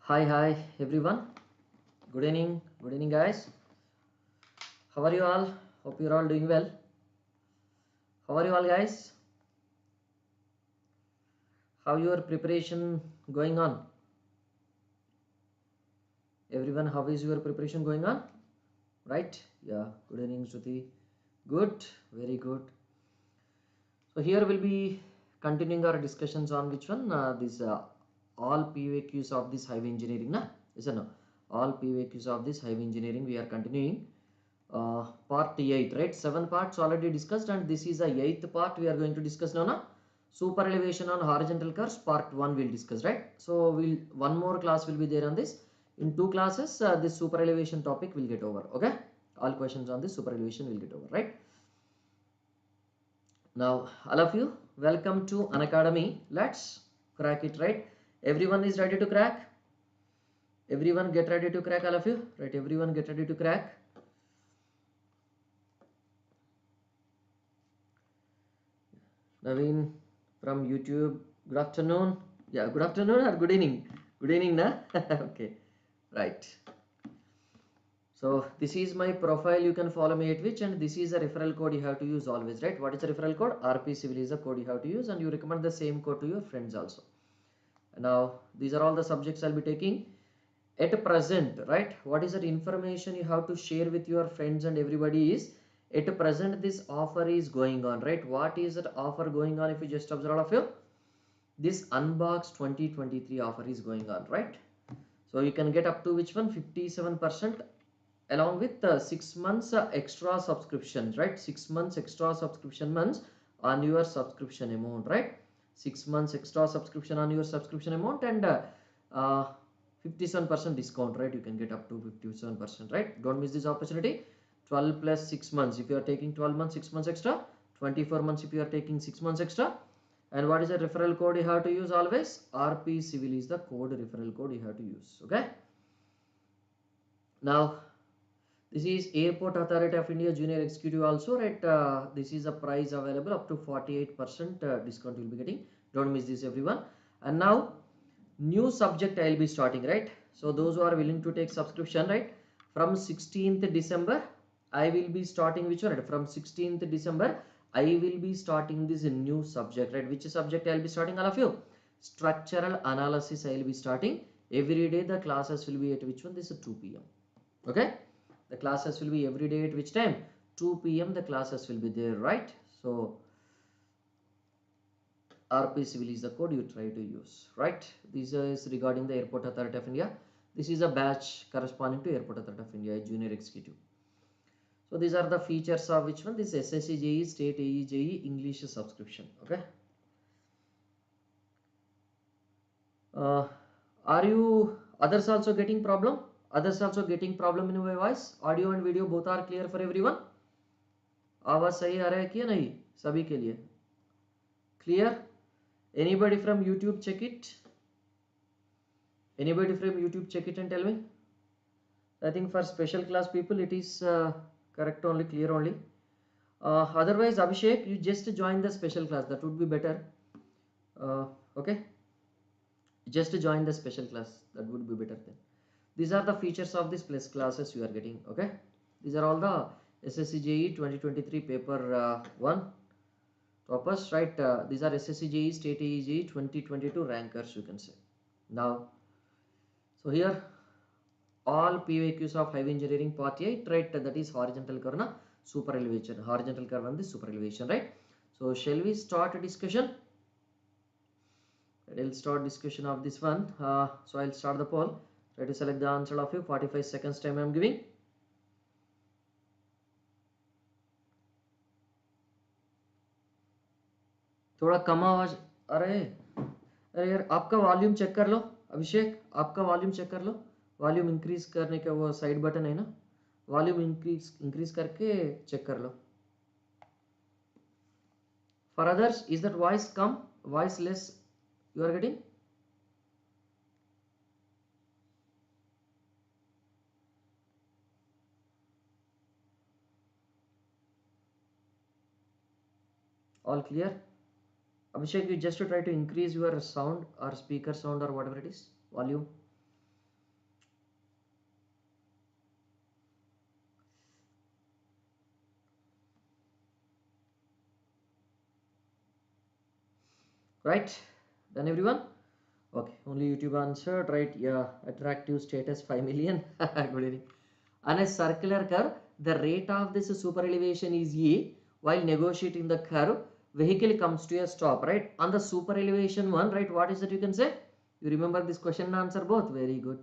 Hi everyone. Good evening, guys. How are you all? Hope you're all doing well. How are you all, guys? How your preparation going on? Everyone, how is your preparation going on? Right? Yeah. Good evening, Shruti. Good. Very good. So here we'll be continuing our discussions on which one? This all PYQs of this highway engineering, na? Yes or no? All PYQs of this highway engineering we are continuing. Part 8, right? 7 parts already discussed, and this is the 8th part we are going to discuss now. Na? Super elevation on horizontal curves, part 1 we'll discuss, right? So one more class will be there on this. In 2 classes, this super elevation topic will get over. Okay, all questions on this super elevation will get over, right? Now all of you, welcome to Unacademy. Let's crack it, right? Everyone is ready to crack. Everyone get ready to crack, all of you, right? Everyone get ready to crack. Naveen from YouTube, good afternoon. Yeah, good afternoon or good evening? Good evening, na? Okay, right. So this is my profile. You can follow me at which, and this is a referral code you have to use always, right? What is the referral code? RP Civil is the code you have to use, and you recommend the same code to your friends also. Now these are all the subjects I'll be taking at present, right? What is that information you have to share with your friends and everybody is at present this offer is going on, right? What is that offer going on? If you just observe all of you, this unbox 2023 offer is going on, right? So you can get up to which one? 57% along with 6 months extra subscriptions, right? 6 months extra subscription months on your subscription amount, right? 6 months extra subscription on your subscription amount, and 57% discount, right? You can get up to 57%, right? Don't miss this opportunity. 12 plus 6 months if you are taking 12 months, 6 months extra. 24 months if you are taking 6 months extra. And what is the referral code you have to use always? RP Civil is the code, referral code you have to use. Okay. Now this is Airport Authority of India Junior Executive also, right? This is a price available up to 48% discount you'll be getting. Don't miss this, everyone. And now new subject I'll be starting, right? So those who are willing to take subscription, right? From 16th December I will be starting which one? From 16th December I will be starting this new subject, right? Which subject I'll be starting, all of you? Structural analysis I'll be starting. Every day the classes will be at which one? This is 2 p.m. Okay, the classes will be every day at which time? 2 p.m. the classes will be there, right? So RP Civil is the code you try to use, right? This is regarding the Airport Authority of India. This is a batch corresponding to Airport Authority of India, Junior Executive. So these are the features of which one? This SSC JE, State AE JE English subscription. Okay. Are you others also getting problem? Others also getting problem in your voice? Audio and video both are clear for everyone? आवाज सही आ रहा है कि नहीं सभी के लिए? Clear? Anybody from YouTube check it? Anybody from YouTube check it and tell me? I think for special class people it is correct only, clear only. Otherwise Abhishek, you just join the special class, that would be better. Okay, just join the special class, that would be better then. These are the features of this plus classes you are getting. Okay, these are all the SSC JE 2023 paper 1 toppers, right? These are SSC JE, State AE JE 2022 rankers, you can say. Now so here all PYQs of highway engineering part 8, right? That is horizontal curve na super elevation, horizontal curve and the super elevation, right? So shall we start a discussion? I'll start discussion of this one. So I'll start the poll. Try to select the answer of you. 45 seconds time I am giving. थोड़ा कम आवाज. अरे अरे यार आपका volume check कर लो अभिषेक, आपका volume check कर लो. Volume increase करने का वो साइड बटन है ना, वॉल्यूम इंक्रीज करके चेक कर लो. For others, is that voice come, voice less you are getting? All clear? Abhishek, you just try to increase your sound or speaker sound or whatever it is, volume. Right, done everyone? Okay, only YouTube answered, right? Yeah, attractive status 5 million. Good evening. On a circular curve, the rate of this super elevation is E. While negotiating the curve, vehicle comes to a stop, right? On the super elevation one, right? What is it you can say? You remember this question and answer both? Very good.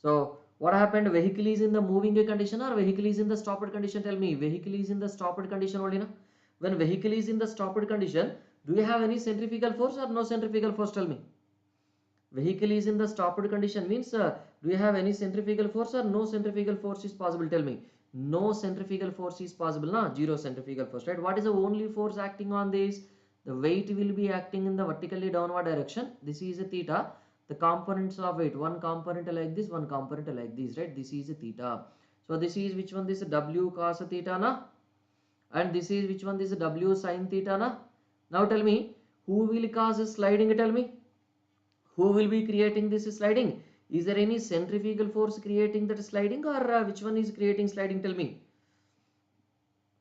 So, what happened? Vehicle is in the moving condition or vehicle is in the stopped condition? Tell me. Vehicle is in the stopped condition only, na? When vehicle is in the stopped condition, do you have any centrifugal force or no centrifugal force? Tell me. Vehicle is in the stopped condition means do you have any centrifugal force or no centrifugal force is possible? Tell me. No centrifugal force is possible, na? Zero centrifugal force, right? What is the only force acting on this? The weight will be acting in the vertically downward direction. This is a theta. The components of weight, one component like this, one component like this, right? This is a theta. So this is which one? This is W cos theta, na? And this is which one? This is W sin theta, na? Now tell me, who will cause sliding? Tell me. Who will be creating this sliding? Is there any centrifugal force creating that sliding, or which one is creating sliding? Tell me.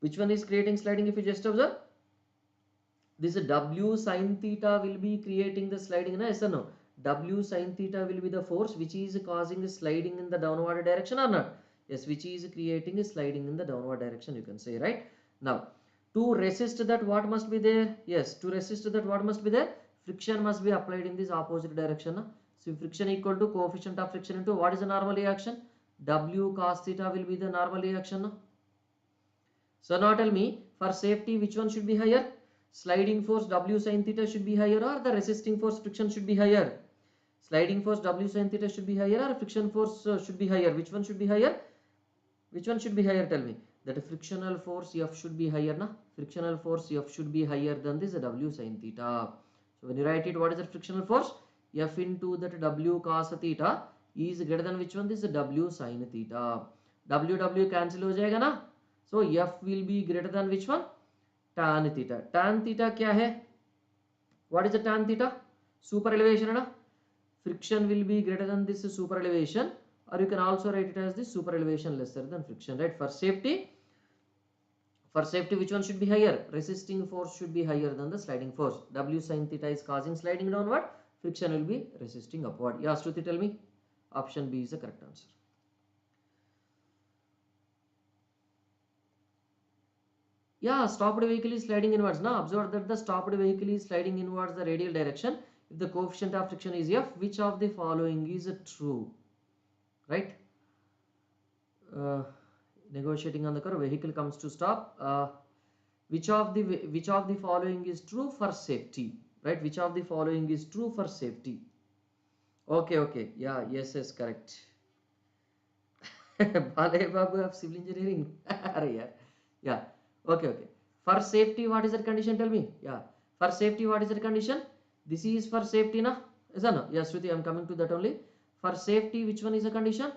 Which one is creating sliding? If you just observe, this W sin theta will be creating the sliding. Yes or no? W sin theta will be the force which is causing sliding in the downward direction or not? Yes, which is creating sliding in the downward direction, you can say, right? Now, to resist that, what must be there? Yes, to resist that, what must be there? Friction must be applied in this opposite direction. So friction equal to coefficient of friction into what is the normal reaction? W cos theta will be the normal reaction. So now tell me, for safety, which one should be higher? Sliding force W sin theta should be higher, or the resisting force friction should be higher? Sliding force W sin theta should be higher, or friction force should be higher? Which one should be higher? Which one should be higher? Tell me. That frictional force F should be higher, na? Frictional force F should be higher than this W sin theta. So when you write it, what is the frictional force? F into that W cos theta is greater than which one? This is W sin theta. W cancel हो जाएगा ना? So F will be greater than which one? Tan theta. Tan theta क्या है? What is the tan theta? Super elevation है ना? Friction will be greater than this super elevation, or you can also write it as this super elevation lesser than friction, right? For safety, which one should be higher? Resisting force should be higher than the sliding force. W sin theta is causing sliding downward, friction will be resisting upward. Yeah, Shruti, tell me. Option B is the correct answer. Yeah, stopped vehicle is sliding inwards. Now observe that the stopped vehicle is sliding inwards the radial direction. If the coefficient of friction is F, which of the following is true? Right? Negotiating on the curve, vehicle comes to stop. Which of the following is true for safety? Right? Which of the following is true for safety? Okay. Yeah, yes, correct. Balay Babu of civil engineering. Yeah. Okay. For safety, what is the condition? Tell me. Yeah. For safety, what is the condition? This is for safety, na? Is that no? Yes, Shruti, I am coming to that only. For safety, which one is the condition?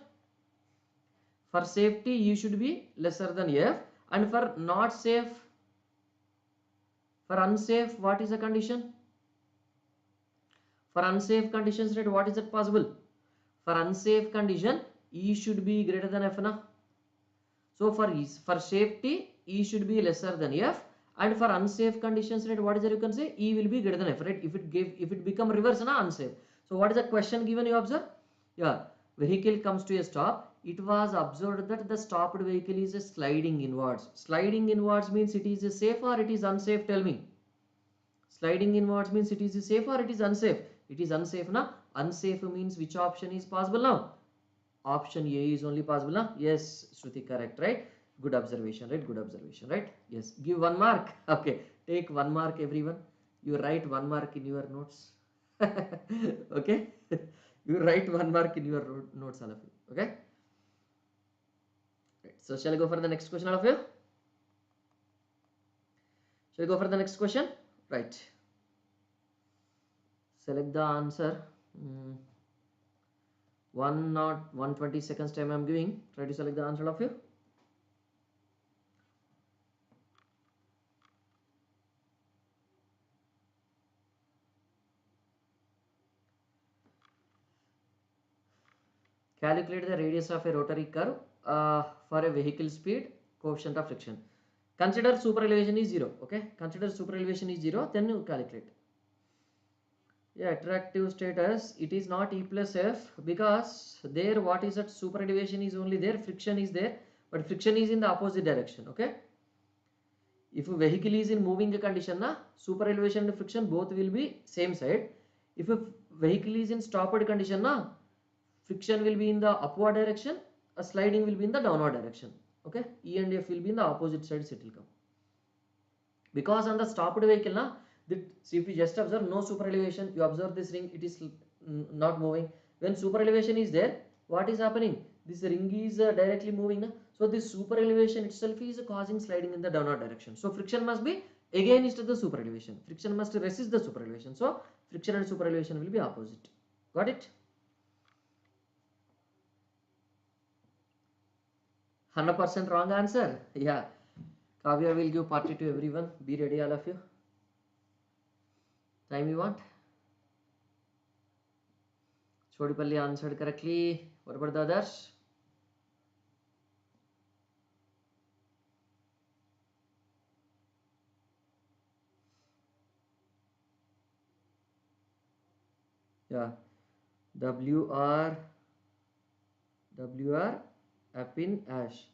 For safety, you should be lesser than F. And for not safe, for unsafe, what is the condition? For unsafe conditions, right, what is it possible? For unsafe condition, E should be greater than F, na? So for safety, E should be lesser than F, and for unsafe conditions, right, what is it you can say? E will be greater than F, right? If it become reverse, na, unsafe. So what is the question given? You observe? Yeah, vehicle comes to a stop. It was observed that the stopped vehicle is sliding inwards. Sliding inwards means it is safe or it is unsafe? Tell me. Sliding inwards means it is safe or it is unsafe? It is unsafe, na? Unsafe means which option is possible now? Option A is only possible, na? Yes, Shruti, correct, right? Good observation, right? Yes, give 1 mark. Okay, take 1 mark, everyone. You write 1 mark in your notes. Okay, you write 1 mark in your notes, all of you. Okay. Right. So shall I go for the next question, all of you? Shall we go for the next question? Right. Select the answer. 120 seconds time I am giving. Try to select the answer of you. Calculate the radius of a rotary curve for a vehicle speed, coefficient of friction. Consider super elevation is 0. Okay, consider super elevation is 0. Then you calculate. Yeah, attractive status, it is not E plus F, because there what is that super elevation is only there, friction is there, but friction is in the opposite direction. Okay, if a vehicle is in moving condition na, super elevation and friction both will be same side. If a vehicle is in stopped condition na, friction will be in the upward direction, a sliding will be in the downward direction. Okay, E and F will be in the opposite sides, it will come. Because on the stopped vehicle na, see, if you just observe no super elevation, you observe this ring, it is not moving. When super elevation is there, what is happening? This ring is directly moving na? So this super elevation itself is causing sliding in the downward direction. So friction must be against the super elevation, friction must resist the super elevation. So friction and super elevation will be opposite. Got it? 100% wrong answer. Yeah, Kavya will give party to everyone. Be ready, all of you. Time you want. Chodipalli answered correctly. What about the others? Yeah, WR Appin Ash.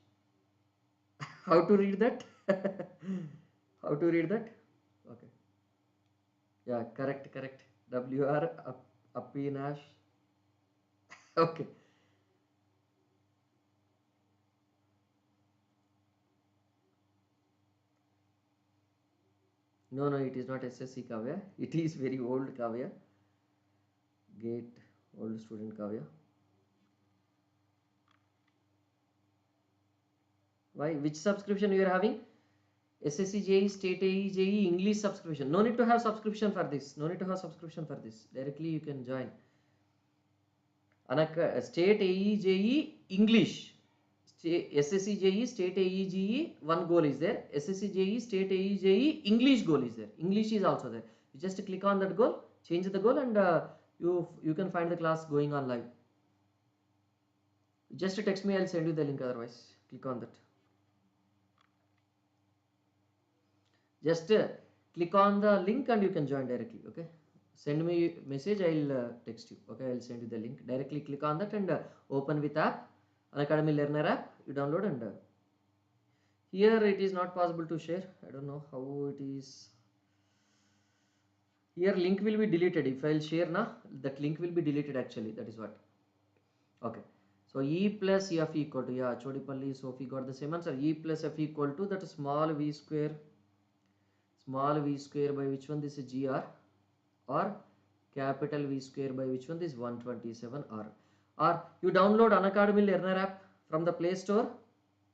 How to read that? How to read that? Okay. Yeah, correct. WR Appin Ash. Okay. No, it is not SSC Kavya. It is very old Kavya. Gate old student Kavya. Why? Which subscription you are having? SSC JE, State AE, JE, English subscription. No need to have subscription for this. No need to have subscription for this. Directly you can join. State AE, JE, English. SSC JE, State AE, JE, one goal is there. SSC JE, State AE, JE, English goal is there. English is also there. You just click on that goal, change the goal, and you can find the class going on live. Just text me, I'll send you the link. Otherwise, click on that. Just click on the link and you can join directly. Okay, send me message, I'll text you. Okay, I'll send you the link. Directly click on that and open with app, Unacademy Learner app. You download, and here it is not possible to share. I don't know how it is. Here link will be deleted. If I'll share na, that link will be deleted actually. That is what. Okay. So E plus F equal to, yeah, Chodipalli, Sophie got the same answer. E plus F equal to that small v square by which one? This is GR, or capital V square by which one? This 127R. Or you download Unacademy Learner app from the Play Store.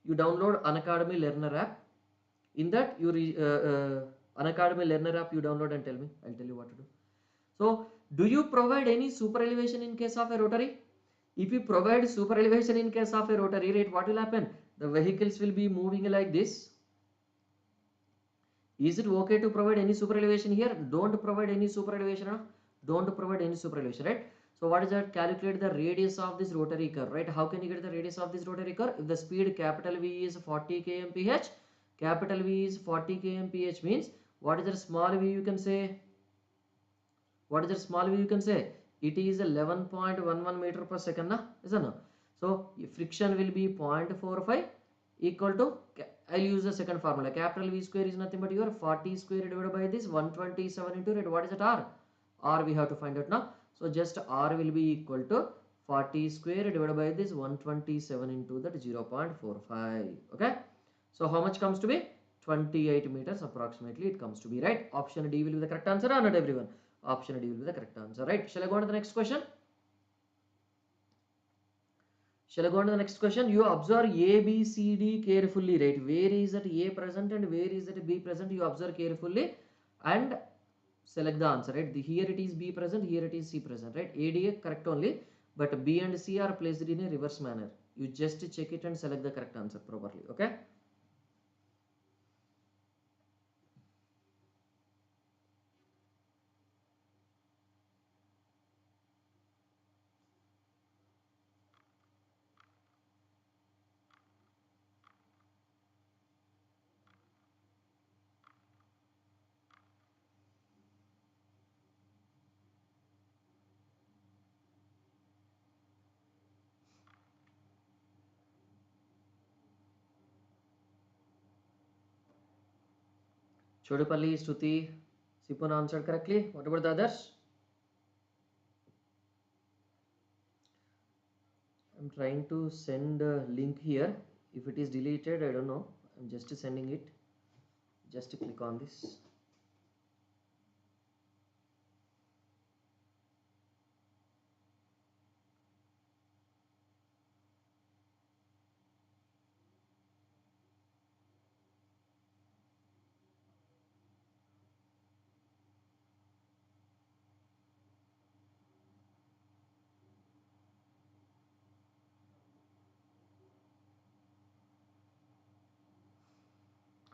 You download Unacademy Learner app. In that you Unacademy Learner app you download and tell me. I'll tell you what to do. So do you provide any super elevation in case of a rotary? If you provide super elevation in case of a rotary, right, what will happen? The vehicles will be moving like this. Is it okay to provide any super elevation here? Don't provide any super elevation. Huh? Don't provide any super elevation, right? So what is that? Calculate the radius of this rotary curve, right? How can you get the radius of this rotary curve? If the speed capital V is 40 kmph, capital V is 40 kmph means what is the small v you can say? What is the small v you can say? It is 11.11 meter per second, na? Isn't it? So friction will be 0.45 equal to, I'll use the second formula. Capital V square is nothing but your 40 square divided by this 127 into rate. What is that R? R we have to find out now. So just R will be equal to 40 square divided by this 127 into that 0.45. Okay. So how much comes to be? 28 meters approximately it comes to be, right? Option D will be the correct answer, or not everyone? Option D will be the correct answer, right? Shall I go on to the next question? Shall I go on to the next question? You observe A, B, C, D carefully, right? Where is that A present and where is that B present? You observe carefully and select the answer, right? Here it is B present, here it is C present, right? A, D correct only, but B and C are placed in a reverse manner. You just check it and select the correct answer properly, okay? Chodupalli, Stuti, Sipun answered correctly. What about the others? I'm trying to send a link here. If it is deleted, I don't know. I'm just sending it. Just click on this.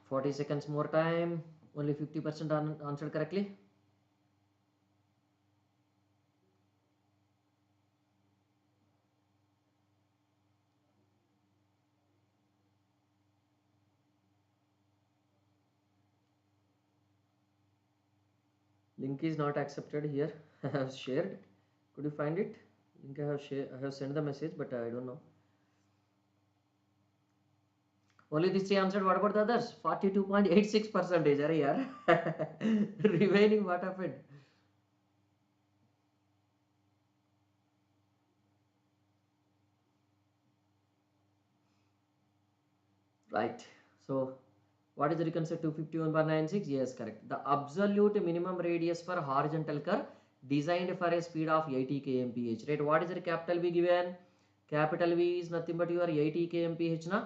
40 seconds more time. Only 50% answered correctly. Link is not accepted here. I have shared. Could you find it? Link I have shared. I have sent the message, but I don't know. Only these three answered. What about the others? 42.86%. Arey yaar. Remaining, what happened? Right. So, what is the concept 251/96? Yes, correct. The absolute minimum radius for horizontal curve designed for a speed of 80 kmph. Right. What is the capital V given? Capital V is nothing but your 80 kmph. Na?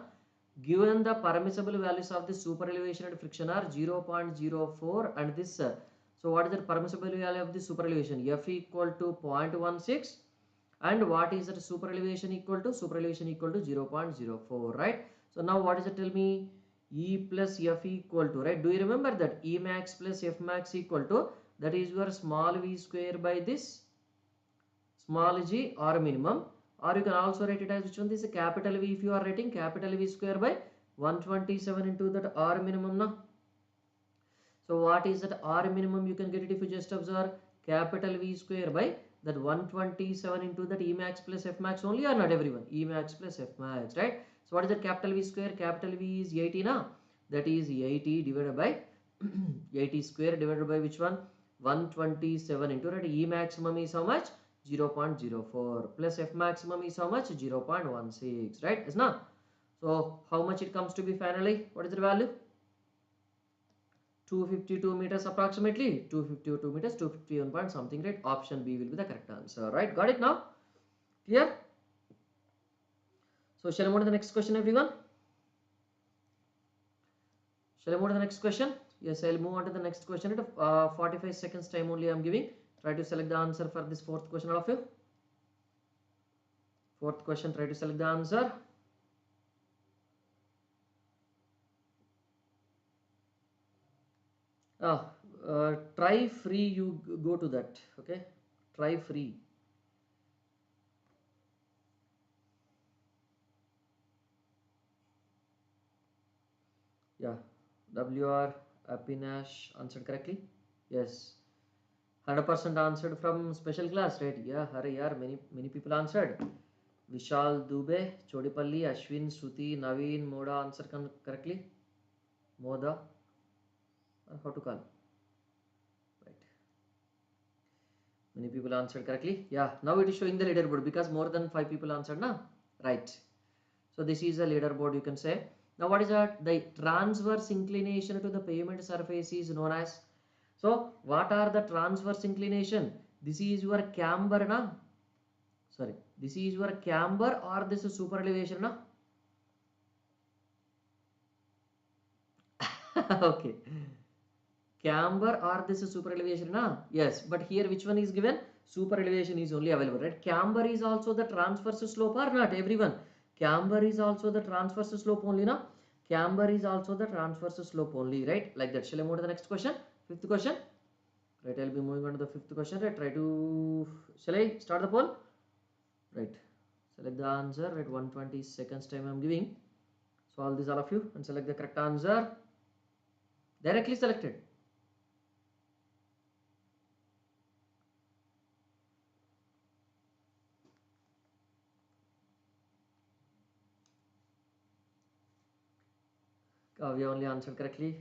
Given the permissible values of the super elevation and friction are 0.04 and this. So, what is the permissible value of the super elevation? F equal to 0.16. And what is that super elevation equal to? Super elevation equal to 0.04, right? So now what is it? Tell me. E plus F equal to, right? Do you remember that E max plus F max equal to, that is your small v square by this small g or minimum, or you can also write it as which one? This is capital V. If you are writing capital V square by 127 into that R minimum now. So what is that R minimum? You can get it if you just observe capital V square by that 127 into that E max plus F max only, or not everyone? E max plus F max, right? So what is that capital V square? Capital V is 80 now. That is 80 divided by 80 square divided by which one? 127 into that. E maximum is how much? 0.04 plus F maximum is how much? 0.16, right? Is not? So how much it comes to be finally? What is the value? 252 meters approximately. 252 meters, 251 point something, right? Option B will be the correct answer, right? Got it now? Clear? So shall I move to the next question, everyone? Shall I move to the next question? Yes, I'll move on to the next question. At 45 seconds time only I'm giving. Try to select the answer for this fourth question, all of you. Fourth question, try to select the answer. Try free, you go to that, okay? Try free. Yeah, WR Apinash answered correctly. Yes, 100% answered from special class, right? Yeah, hurry, yaar, many people answered. Vishal Dubey, Chodipalli, Ashwin, Shruti, Naveen, Moda answered correctly. Moda, how to call? Right. Many people answered correctly. Yeah, now it is showing the leaderboard because more than 5 people answered, na? Right. So this is a leaderboard, you can say. Now what is that? The transverse inclination to the pavement surface is known as. So what are the transverse inclination? This is your camber, na? Sorry, this is your camber or this is super elevation, na? Okay. Camber or this is super elevation, na? Yes, but here which one is given? Super elevation is only available, right? Camber is also the transverse slope or not, everyone? Camber is also the transverse slope only, na? Camber is also the transverse slope only, right? Like that. Shall I move to the next question? Fifth question. Right, I'll be moving on to the fifth question. Right, try to. Shall I start the poll? Right. Select the answer. Right, 120 seconds time I'm giving. So all these all of you and select the correct answer. Directly selected. We only answered correctly.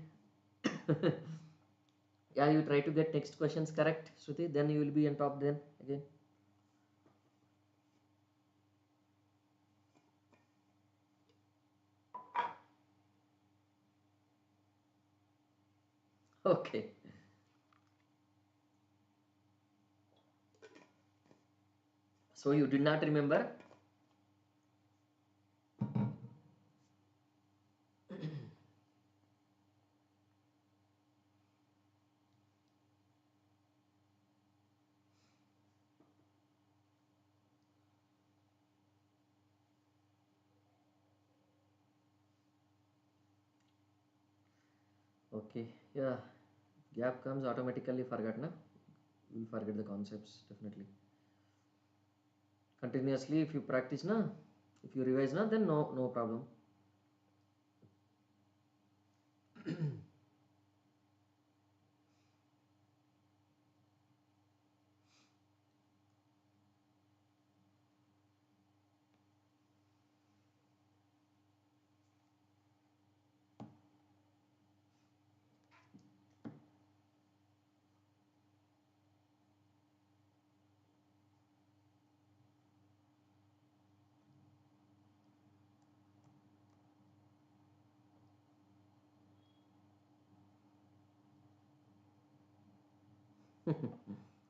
Yeah, you try to get next questions correct, Shruti, then you will be on top then again. Okay. So you did not remember? Okay, yeah, gap comes automatically forgot, na? You will forget the concepts definitely. Continuously, if you practice, na, if you revise, na, then no problem.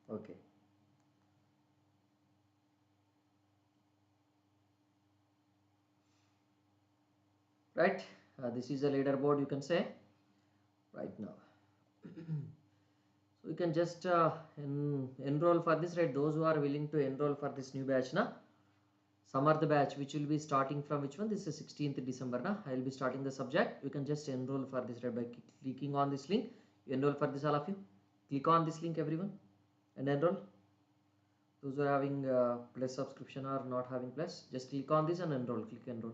Okay, right. This is a leaderboard, you can say right now. So you can just enroll for this, right? Those who are willing to enroll for this new batch, na, summer the batch, which will be starting from which one? This is 16th December, na. I will be starting the subject. You can just enroll for this, right, by clicking on this link. You enroll for this, all of you. Click on this link, everyone, and enroll. Those who are having plus subscription or not having plus, just click on this and enroll. Click enroll.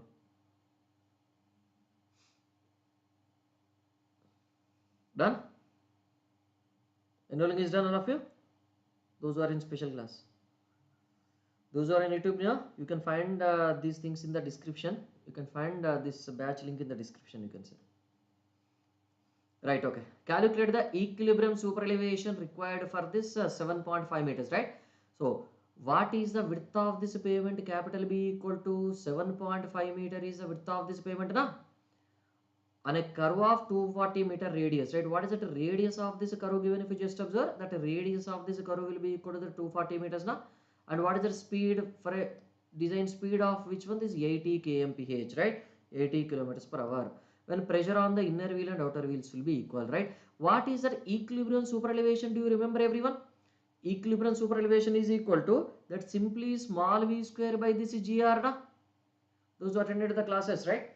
Done. Enrolling is done, all of you. Those who are in special class. Those who are in YouTube, yeah, you can find these things in the description. You can find this batch link in the description, you can say. Right, okay. Calculate the equilibrium super elevation required for this 7.5 meters, right? So, what is the width of this pavement? Capital B equal to 7.5 meter is the width of this pavement, na? On a curve of 240-meter radius, right? What is the radius of this curve given? If you just observe that the radius of this curve will be equal to the 240 meters, na? And what is the speed for a design speed of which one? This 80 kmph, right? 80 kilometers per hour. When pressure on the inner wheel and outer wheels will be equal, right? What is that equilibrium super elevation? Do you remember, everyone? Equilibrium super elevation is equal to that simply small v square by this gr, na? Those who attended the classes, right?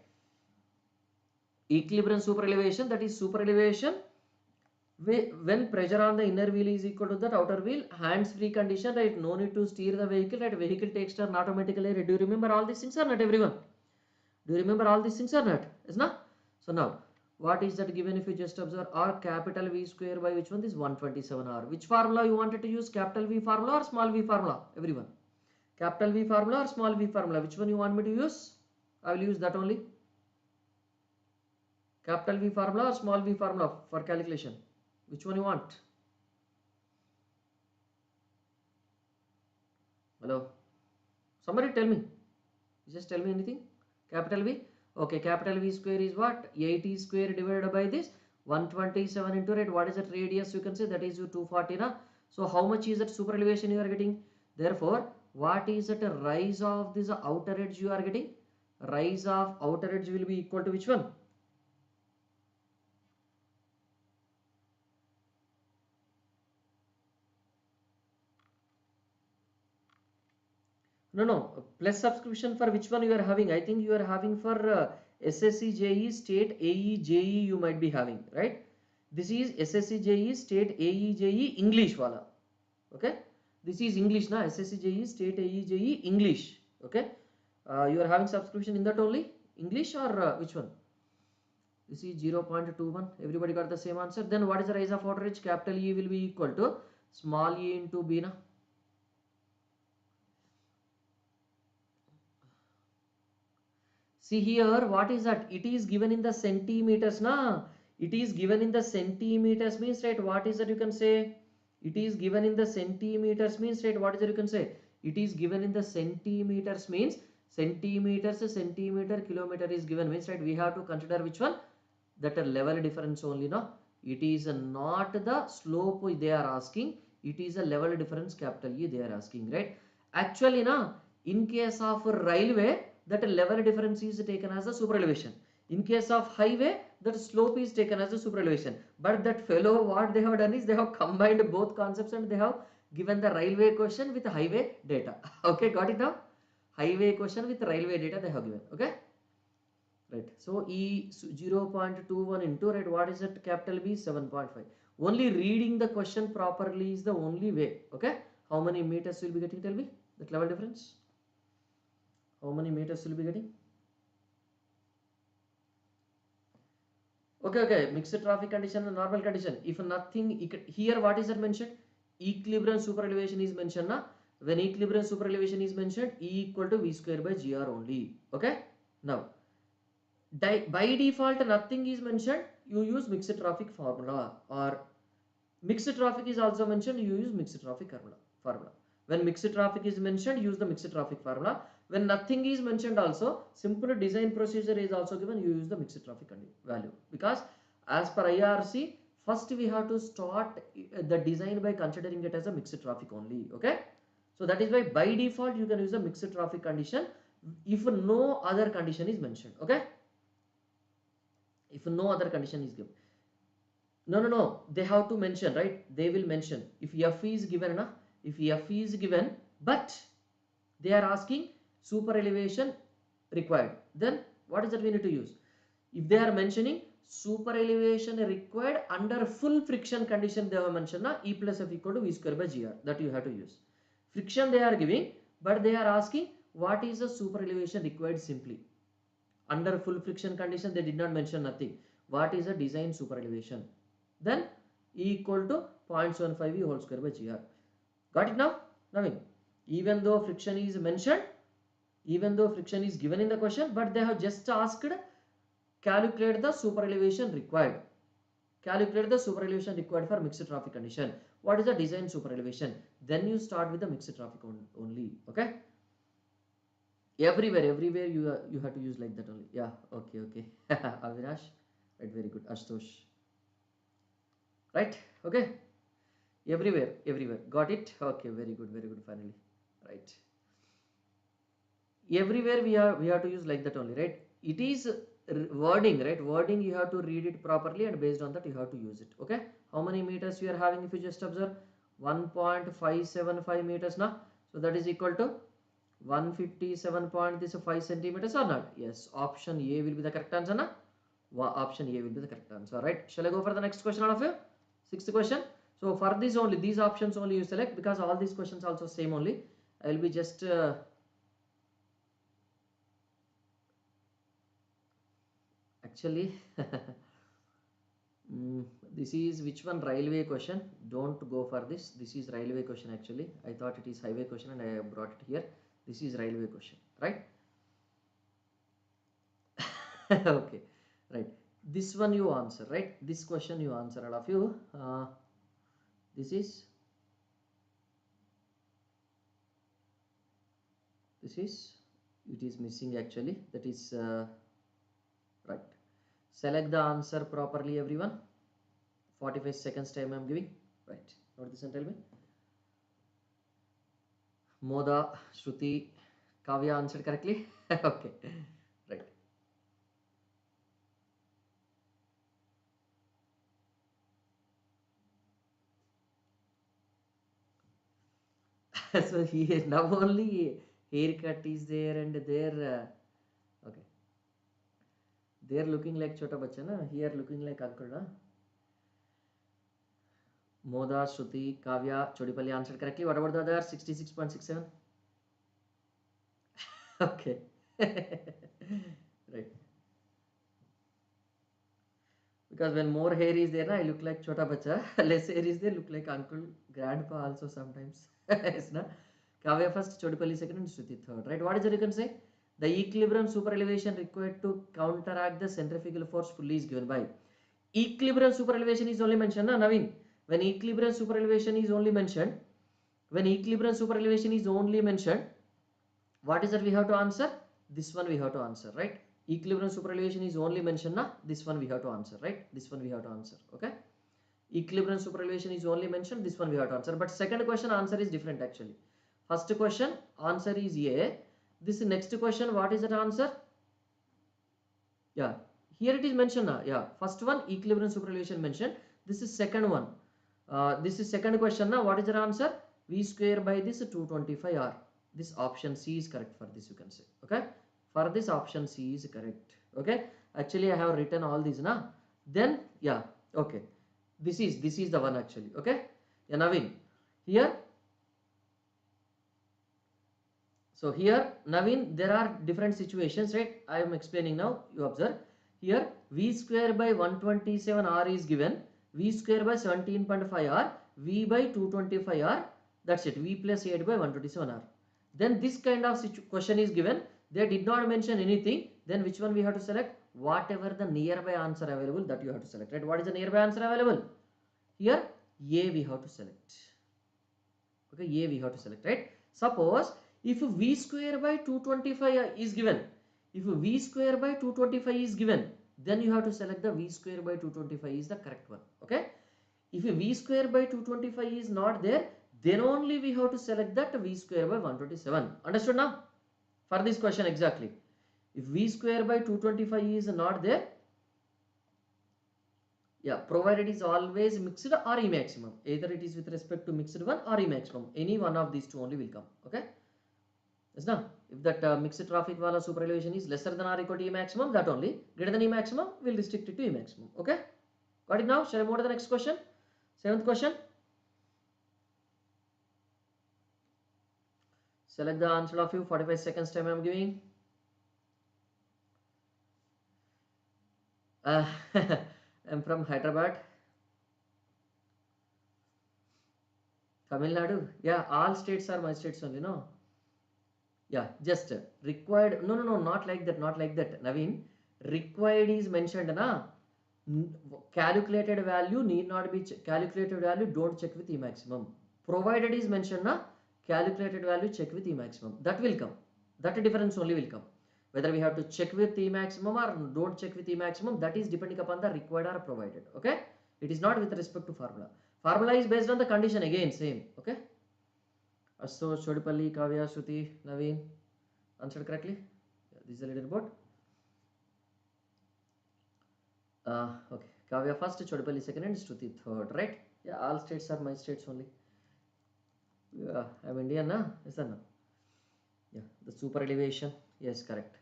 Equilibrium super elevation, that is super elevation when pressure on the inner wheel is equal to that outer wheel, hands free condition, right? No need to steer the vehicle, right? Vehicle takes turn automatically, right? Do you remember all these things or not, everyone? Do you remember all these things or not? Is not? So now what is that given? If you just observe, r capital V square by which one? This 127 r. Which formula you wanted to use? Capital V formula or small v formula, everyone? Capital V formula or small v formula? Which one you want me to use? I will use that only. Capital V formula or small v formula for calculation? Which one you want? Hello? Somebody tell me. Just tell me anything. Capital V. Okay, capital V square is what? 80 square divided by this 127 into, right? What is that radius? You can say that is 240, na? So how much is that super elevation you are getting? Therefore, what is that rise of this outer edge you are getting? Rise of outer edge will be equal to which one? No. Plus subscription for which one you are having? I think you are having for SSC JE State AE JE you might be having, right? This is SSC JE State AE JE English wala. Okay? This is English, na? SSC JE State AE JE English. Okay? You are having subscription in that only? English or which one? This is 0.21. Everybody got the same answer. Then what is the rise of outer edge? Capital E will be equal to small e into B, na? See here, what is that? It is given in the centimeters, na? It is given in the centimeters means, right, what is that you can say? It is given in the centimeters means, right, what is that you can say? It is given in the centimeters means centimeters, centimeter, kilometer is given means, right, we have to consider which one? That a level difference only, no? It is not the slope they are asking, it is a level difference capital E they are asking, right? Actually, na, in case of railway, that level difference is taken as a super elevation. In case of highway, that slope is taken as a super elevation. But that fellow, what they have done is they have combined both concepts and they have given the railway question with highway data. Okay, got it now? Highway question with railway data they have given. Okay, right? So E 0.21 into, right, what is it? Capital B 7.5. Only reading the question properly is the only way. Okay, how many meters will be getting? Tell me that level difference. How many meters will be getting? Okay, mixed traffic condition and normal condition. If nothing here, what is that mentioned? Equilibrium super elevation is mentioned, na? When equilibrium super elevation is mentioned, E equal to V square by GR only. Okay, now by default nothing is mentioned, you use mixed traffic formula, or mixed traffic is also mentioned, you use mixed traffic formula. When mixed traffic is mentioned, use the mixed traffic formula. When nothing is mentioned also, simple design procedure is also given, you use the mixed traffic value. Because as per IRC, first we have to start the design by considering it as a mixed traffic only. Okay, so that is why by default you can use a mixed traffic condition if no other condition is mentioned. Okay, if no other condition is given. No, they have to mention, right? They will mention if F is given, na? If F is given, but they are asking super elevation required, then what is that we need to use? If they are mentioning super elevation required under full friction condition, they have mentioned, na, E plus F equal to V square by GR, that you have to use. Friction they are giving, but they are asking what is the super elevation required simply. Under full friction condition, they did not mention nothing. What is the design super elevation? Then E equal to 0.75 V whole square by GR. Got it now? Naveen, even though friction is mentioned, even though friction is given in the question, but they have just asked calculate the super elevation required. Calculate the super elevation required for mixed traffic condition. What is the design super elevation? Then you start with the mixed traffic only. Okay. Everywhere you have to use like that only. Yeah. Okay. Avinash, right? Very good. Ashutosh, right? Okay. Everywhere. Got it? Okay. Very good. Finally, right. Everywhere we have to use like that only, right? It is wording, right? Wording you have to read it properly, and based on that you have to use it. Okay. How many meters you are having? If you just observe 1.575 meters now, so that is equal to 157.5 centimeters or not? Yes, option A will be the correct answer, na? Option A will be the correct answer, right? Shall I go for the next question, all of you? Sixth question. So for this only, these options only you select, because all these questions also same only. I will be just actually this is which one? Railway question. Don't go for this. This is railway question actually. I thought it is highway question and I have brought it here. This is railway question, right? Okay, right. This one you answer, right? This question you answer, all of you. This is it is missing actually. That is right. Select the answer properly, everyone. 45 seconds time I am giving. Right. Note this and tell me. Moda, Shruti, Kavya answered correctly. Okay, right. So here now only haircut is there and there. Okay, they're looking like Chota Bacha, na? Here looking like Uncle, na? Moda, Shruti, Kavya, Chodipalli answered correctly. What about the other 66.67? Okay. Right. Because when more hair is there, na, I look like Chota Bacha. Less hair is there, look like uncle, grandpa also sometimes. Yes, na? Kavya first, Chodipalli second, and Shruti third. Right? What is it you can say? The equilibrium super elevation required to counteract the centrifugal force fully is given by. Equilibrium superelevation is only mentioned, na Naveen? When equilibrium superelevation is only mentioned, what is that we have to answer? This one we have to answer, right? Equilibrium superelevation is only mentioned, na? This one we have to answer, right? This one we have to answer, okay? Equilibrium superelevation is only mentioned, this one we have to answer. But second question answer is different actually. First question answer is A. This next question, what is that answer? Yeah, here it is mentioned now. Yeah, first one equilibrium superelevation mentioned. This is second one. This is second question now. What is the answer? V square by this 225R. This option C is correct for this, you can say. Okay, for this option C is correct. Okay, actually I have written all these now. Then yeah, okay, this is the one actually. Okay, yeah, Naveen here. So here Naveen, there are different situations, right? I am explaining now. You observe here V square by 127R is given, V square by 17.5R, V by 225R. That's it. V plus 8 by 127R. Then this kind of question is given. They did not mention anything. Then which one we have to select? Whatever the nearby answer available, that you have to select, right? What is the nearby answer available? Here A we have to select. Okay, A we have to select, right? Suppose if V square by 225 is given, if V square by 225 is given, then you have to select the V square by 225 is the correct one. Okay, if V square by 225 is not there, then only we have to select that V square by 127. Understood now? For this question exactly, if V square by 225 is not there, yeah, provided is always mixed or E maximum. Either it is with respect to mixed one or E maximum. Any one of these two only will come. Okay. Yes, now if that mixed traffic wala superelevation is lesser than or equal to E maximum, that only. Greater than E maximum, we'll restrict it to E maximum. Okay. Got it now? Shall I move to the next question? Seventh question. Select the answer of you. 45 seconds time I am giving. I'm from Hyderabad. Tamil Nadu. Yeah, all states are my states only, no? Yeah, just required. No, not like that, not like that. Naveen, required is mentioned, na? Calculated value need not be calculated value. Don't check with E maximum. Provided is mentioned, na? Calculated value check with E maximum. That will come. That difference only will come. Whether we have to check with E maximum or don't check with E maximum, that is depending upon the required or provided. Okay, it is not with respect to formula. Formula is based on the condition, again same. Okay. So Chodipalli, Kavya, Shruti, Naveen answered correctly. Yeah, this is a little bit. Okay, Kavya first, Chodipalli second, and Shruti third, right? Yeah, all states are my states only. Yeah, I'm Indian, na? Yes or no? Yeah, the super elevation. Yes, correct.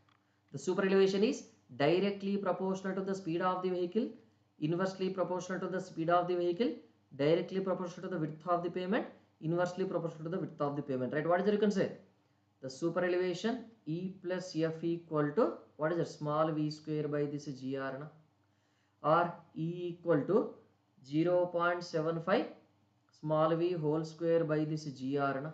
The super elevation is directly proportional to the speed of the vehicle, inversely proportional to the speed of the vehicle, directly proportional to the width of the pavement, inversely proportional to the width of the pavement, right? What is it you can say? The super elevation E plus F equal to, what is it? Small v square by this GR, na? Or E equal to 0.75 small v whole square by this GR, na?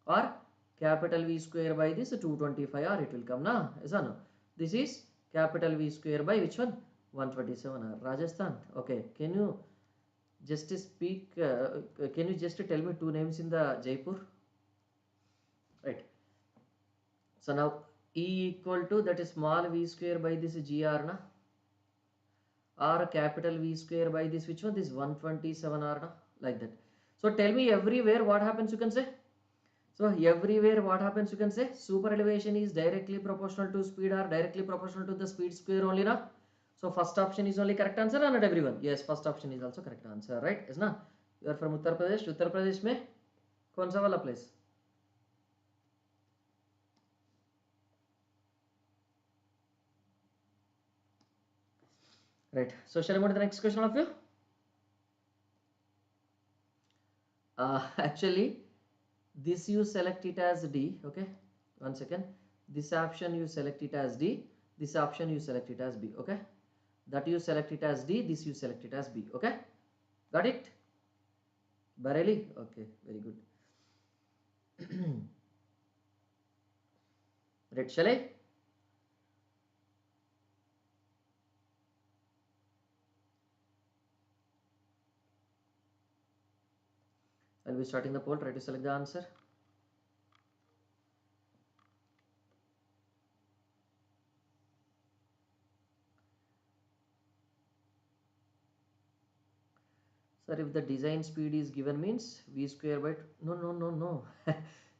Or capital V square by this 225 or it will come, na? Yes or no? This is capital V square by which one? 127 or Rajasthan. Okay, can you just speak, can you just tell me two names in the Jaipur? Right. So now E equal to, that is small v square by this GR, na? Or capital V square by this which one? This 127 r, na? Like that. So tell me everywhere what happens, you can say. So everywhere what happens, you can say super elevation is directly proportional to speed or directly proportional to the speed square only, na? So first option is only correct answer, or not everyone? Yes, first option is also correct answer, right? Yes, na? You are from Uttar Pradesh. Uttar Pradesh में कौन सा वाला place? Right. So shall I move to the next question of you? Actually, this you select it as D. Okay. 1 second. This option you select it as D. This option you select it as B. Okay. That you select it as D. This you select it as B. Okay. Got it? Barely? Okay. Very good. Right. Shall I? I'll be starting the poll. Try to select the answer. Sir, if the design speed is given means v square by no.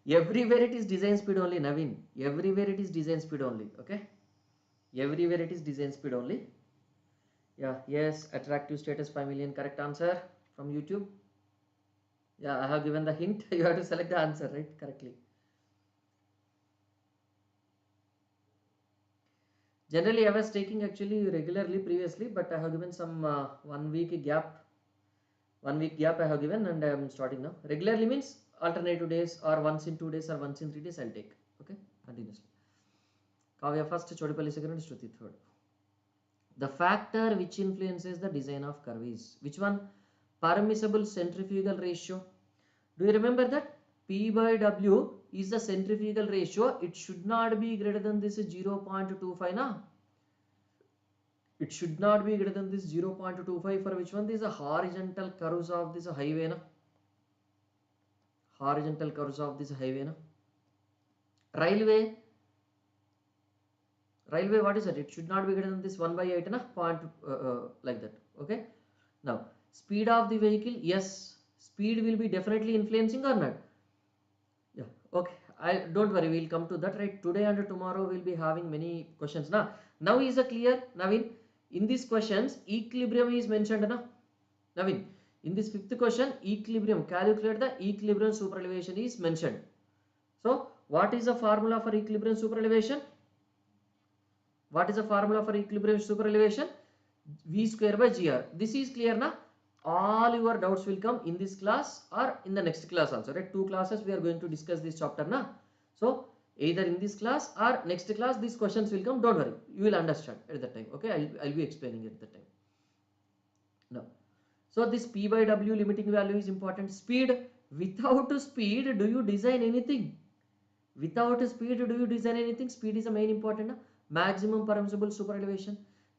Everywhere it is design speed only, Naveen. Everywhere it is design speed only. Okay. Everywhere it is design speed only. Yeah. Yes. Attractive status 5 million. Correct answer from YouTube. Yeah. I have given the hint. You have to select the answer right correctly. Generally, I was taking actually regularly previously, but I have given some 1 week gap. 1 week gap I have given, and I am starting now. Regularly means alternative days, or once in 2 days, or once in 3 days I'll take. Okay, continuously. Kavya first, Chodipalli second, Shruti third. The factor which influences the design of curve is which one? Permissible centrifugal ratio. Do you remember that? P by W is the centrifugal ratio. It should not be greater than this 0.25 now. It should not be greater than this 0.25 for which one? These are horizontal curves of this highway na? Horizontal curves of this highway na? Railway, what is it? It should not be greater than this 1 by 8 na? Point like that. Okay. Now speed of the vehicle, yes, speed will be definitely influencing or not? Yeah. Okay. Don't worry, we'll come to that, right? Today and tomorrow we'll be having many questions. Now is a clear, Naveen? In these questions, equilibrium is mentioned na? Naveen, in this fifth question, equilibrium, calculate the equilibrium superelevation is mentioned. So what is the formula for equilibrium superelevation? What is the formula for equilibrium superelevation? V square by GR. This is clear na? All your doubts will come in this class or in the next class also, right? 2 classes we are going to discuss this chapter na. So either in this class or next class these questions will come. Don't worry, you will understand at that time. Okay, I'll be explaining at that time. Now, so this P by W limiting value is important. Speed, without speed do you design anything? Without speed do you design anything? Speed is the main important. Maximum permissible superelevation.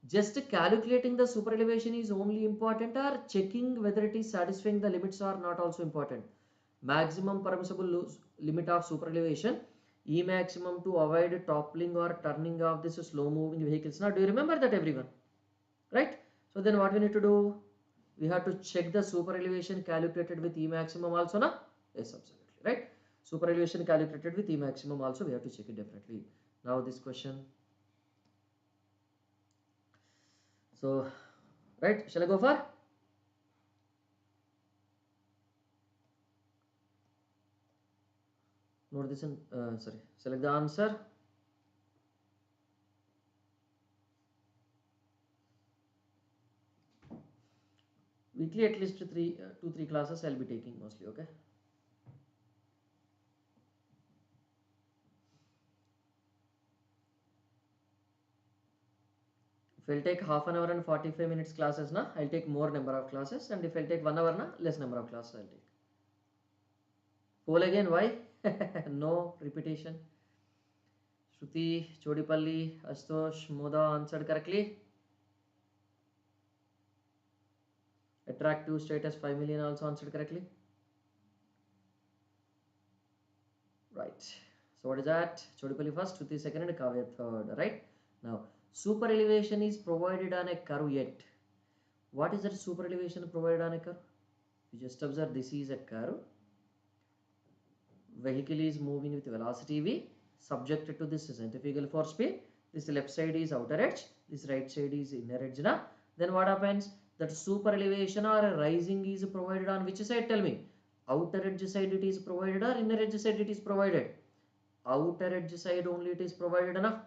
Just calculating the superelevation is only important, or checking whether it is satisfying the limits or not also important. Maximum permissible limit of superelevation, E maximum to avoid toppling or turning of this slow moving vehicles. Now do you remember that everyone? Right? So then what we need to do? We have to check the superelevation calculated with E maximum also na? Yes, absolutely. Right? Superelevation calculated with E maximum also we have to check it definitely. Now this question. So, right, shall I go for? Note this and sorry, select the answer. Weekly at least 2-3 classes I'll be taking mostly. Okay. If I'll take half an hour and 45 minutes classes na, I'll take more number of classes, and if I'll take 1 hour na, less number of classes I'll take. Poll again, why? No repetition. Shruti, Chodipalli, Astosh, Moda answered correctly. Attractive status 5 million also answered correctly. Right. So what is that? Chodipalli first, Shruti second, and Kavya third. Right. Now super elevation is provided on a curve yet. What is that super elevation provided on a curve? You just observe this is a curve. Vehicle is moving with velocity v, subjected to this centrifugal force P. This left side is outer edge, this right side is inner edge na. Then what happens? That super elevation or a rising is provided on which side? Tell me. Outer edge side it is provided or inner edge side it is provided? Outer edge side only it is provided na.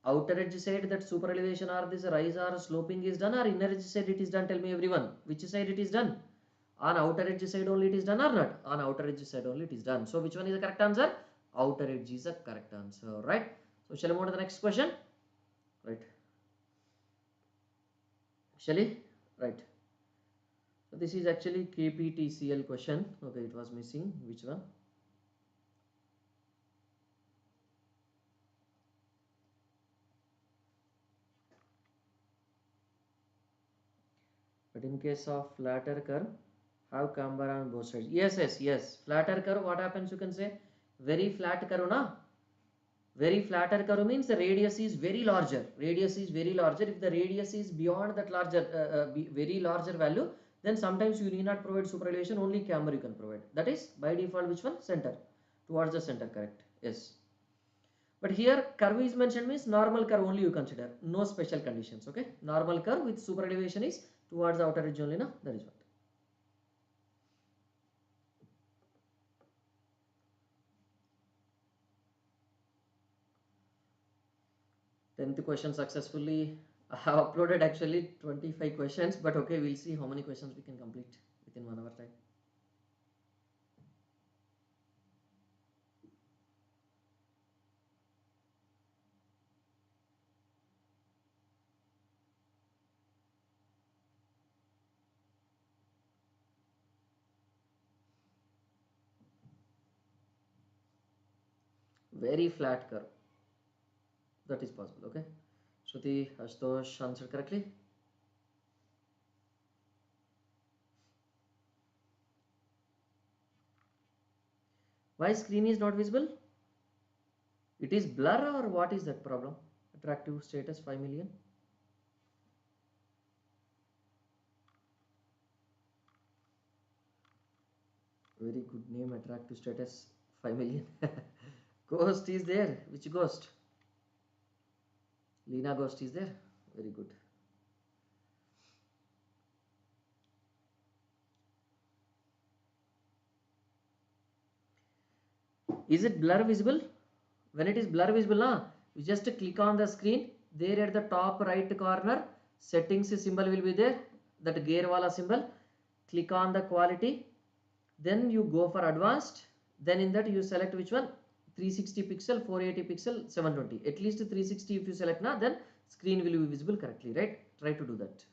Outer edge side that super elevation or this rise or sloping is done, or inner edge side it is done? Tell me everyone. Which side it is done? On outer edge side only it is done or not? On outer edge side only it is done. So which one is the correct answer? Outer edge is the correct answer, right? So shall we move to the next question? Right. Shall we? Right. So this is actually KPTCL question. Okay, it was missing. Which one? But in case of flatter curve, Have camber on both sides. Yes. Flatter curve, what happens? You can say very flat curve, na? Very flatter curve means the radius is very larger. Radius is very larger. If the radius is beyond that larger, very larger value, then sometimes you need not provide super elevation, only camber you can provide. That is by default which one? Center. Towards the center, correct. Yes. But here curve is mentioned means normal curve only you consider. No special conditions. Okay. Normal curve with super elevation is towards the outer edge only. No? That is what. Tenth question successfully. I have uploaded actually 25 questions, but okay, we'll see how many questions we can complete within 1 hour time. Very flat curve. That is possible. Okay. Shruti, Ashutosh answered correctly. Why screen is not visible? It is blur or what is that problem? Attractive status 5 million. Very good name, attractive status 5 million. Ghost is there. Which ghost? Lena ghost is there. Very good. Is it blur visible? When it is blur visible, you just click on the screen. There at the top right corner, settings symbol will be there. That gear wala symbol. Click on the quality. Then you go for advanced. Then in that you select which one? 360 pixel, 480 pixel, 720. At least 360 if you select now, then screen will be visible correctly, right? Try to do that.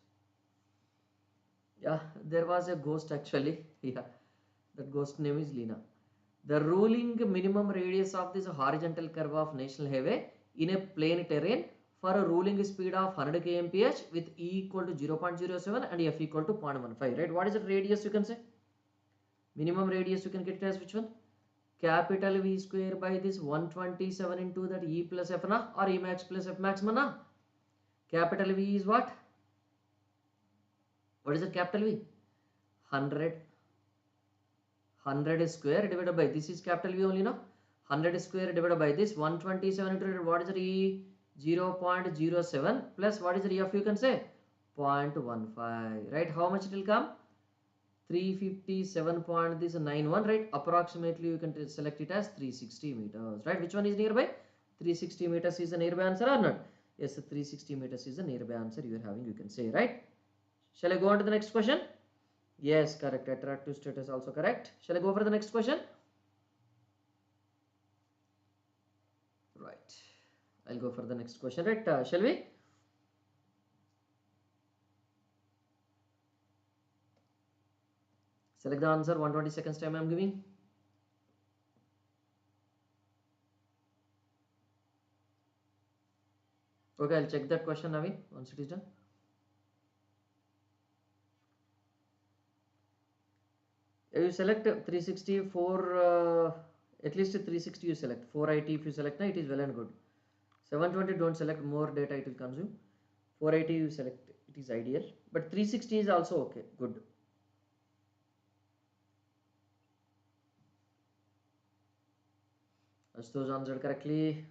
Yeah, there was a ghost actually. Yeah, that ghost name is Lena. The ruling minimum radius of this horizontal curve of national highway in a plain terrain for a ruling speed of 100 kmph with E equal to 0.07 and F equal to 0.15, right? What is the radius you can say? Minimum radius you can get it as which one? Capital V square by this 127 into that E plus F na or E max plus F max na. Capital V is what? What is the capital V? 100 square divided by this is capital V only, no? 100 square divided by this 127 into what is the E? 0.07 plus what is the E of you can say? 0.15, right? How much it will come? 357.91, right? Approximately you can select it as 360 meters, right? Which one is nearby? 360 meters is the nearby answer or not? Yes, 360 meters is the nearby answer you are having, you can say, right? Shall I go on to the next question? Yes, correct. Attractive status also correct. Shall I go for the next question? Right. I'll go for the next question, right? Shall we? Select the answer. 120 seconds time I am giving. Okay, I'll check that question, Navi, once it is done. If you select 360 for at least 360 you select. 480 if you select, it is well and good. 720 don't select, more data it will consume. 480 you select, it is ideal. But 360 is also okay, good. As those answered correctly.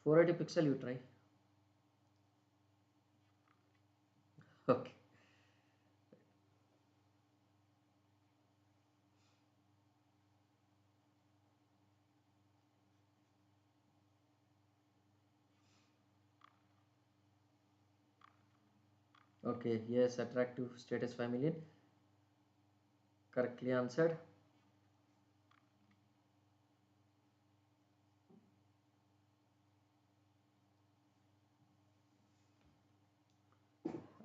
.480 pixel you try. Okay. Okay, yes, attractive status 5 million. Correctly answered.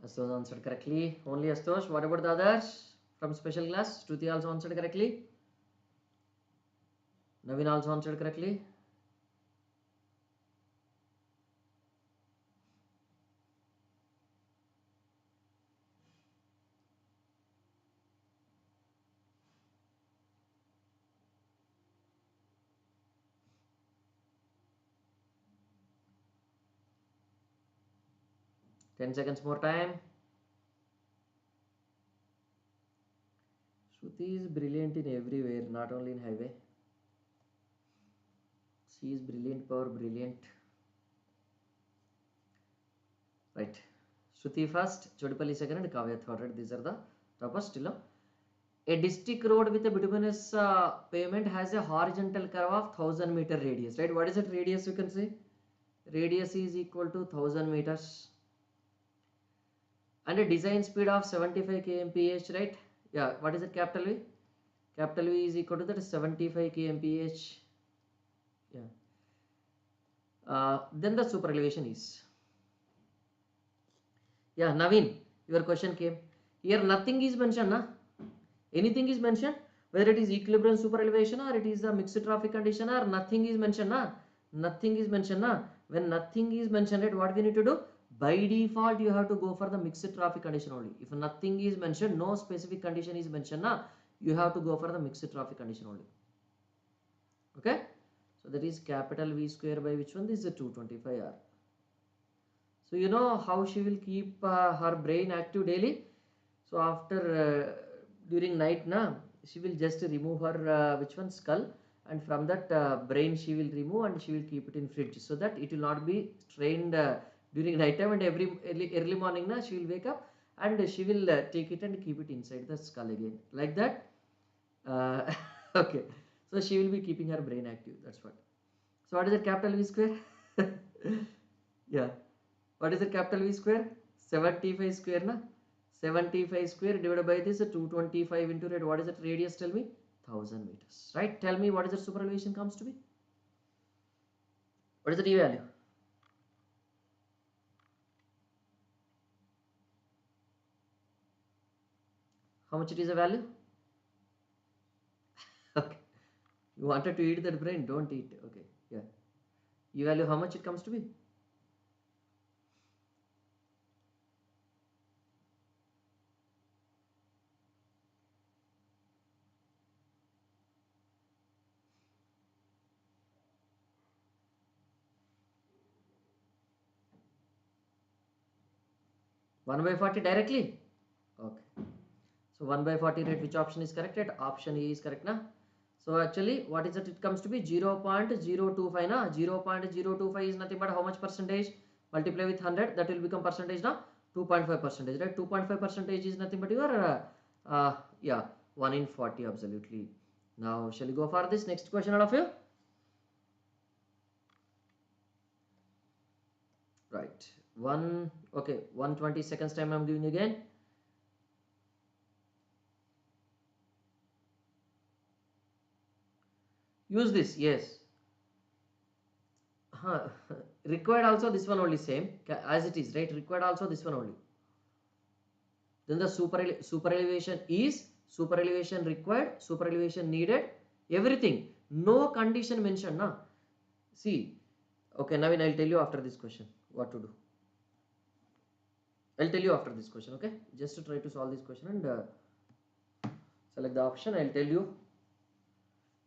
Astosh answered correctly. Only Astosh. What about the others from special class? Shruti also answered correctly. Naveen also answered correctly. 10 seconds more time. Shruti is brilliant in everywhere, not only in highway. She is brilliant, power brilliant. Right. Shruti first, Chodipalli second, and Kavya third. Right? These are the toppers still. A district road with a bituminous pavement has a horizontal curve of 1000 meter radius. Right? What is that radius? You can see radius is equal to 1000 meters. And a design speed of 75 kmph. Right? Yeah. What is it? Capital V. Capital V is equal to that 75 kmph. Yeah. Then the super elevation is. Yeah, Naveen, your question came. Here nothing is mentioned, na? Anything is mentioned, whether it is equilibrium super elevation or it is a mixed traffic condition or nothing is mentioned, na? Nothing is mentioned, na? When nothing is mentioned, right, what we need to do? By default, you have to go for the mixed traffic condition only. If nothing is mentioned, no specific condition is mentioned, na? You have to go for the mixed traffic condition only. Okay? So that is capital V square by which one? This is a 225R. So you know how she will keep her brain active daily. So after during night, na, she will just remove her which one skull, and from that brain she will remove and she will keep it in fridge so that it will not be strained during night time, and every early morning, na, she will wake up and she will take it and keep it inside the skull again, like that. Okay, so she will be keeping her brain active. That's what. So what is the capital V square? Yeah. What is the capital V square? 75 square, na? 75 square divided by this 225 into rate. What is that radius? Tell me. 1000 meters. Right? Tell me what is the super elevation comes to be? What is the T value? How much it is a value? Okay. You wanted to eat that brain? Don't eat. Okay. Yeah. E value, how much it comes to be? One by 40 directly? Okay. So 1 by 40 rate, which option is correct? Option A is correct, na? So actually, what is it? It comes to be 0.025, na? 0.025 is nothing but how much percentage? Multiply with 100, that will become percentage, na? 2.5 percentage, right? 2.5 percentage is nothing but your, yeah, 1 in 40, absolutely. Now, shall we go for this next question, all of you? Right. Okay, 120 seconds time I'm giving again. Use this, yes. Required also this one only same as it is, right? Required also this one only. Then the super elevation is, super elevation required, super elevation needed, everything. No condition mentioned, na? See, okay, Naveen, I'll tell you after this question what to do. I'll tell you after this question, okay? Just to try to solve this question and select the option. I'll tell you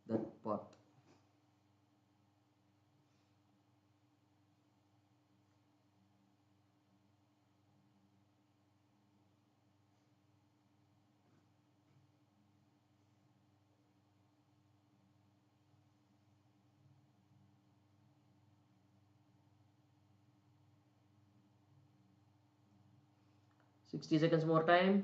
that part. $60 seconds more time.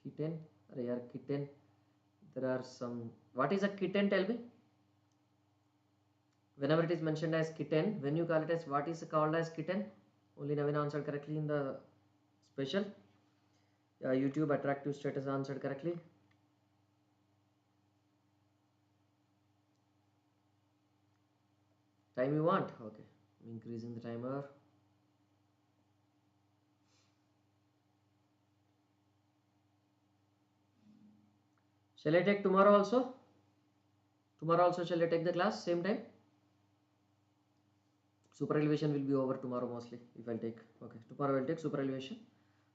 Kitten, rare kitten. There are some. What is a kitten? Tell me. Whenever it is mentioned as kitten, when you call it as, what is called as kitten? Only Naveen answered correctly in the special. YouTube attractive status answered correctly. Time you want? Okay. I'm increasing the timer. Shall I take tomorrow also? Tomorrow also shall I take the class same time? Super elevation will be over tomorrow mostly if I'll take. Okay. Tomorrow I'll take super elevation.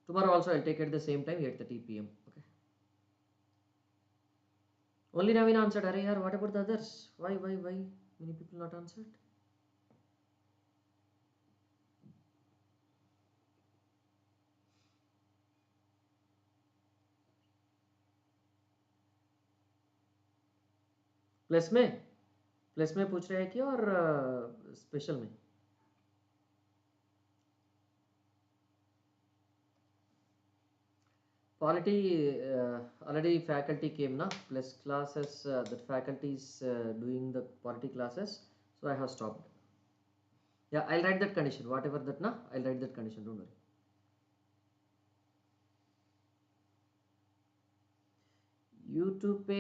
Tomorrow also I'll take at the same time 8:30 p.m. Okay. Only Naveen answered. Arey yaar, what about the others? Why many people not answered? Plus में पूछ रहे हैं कि और special में? Polity already faculty came na, plus classes that faculty is doing the polity classes, so I have stopped. Yeah, I'll write that condition, whatever that na, I'll write that condition, don't worry. YouTube पे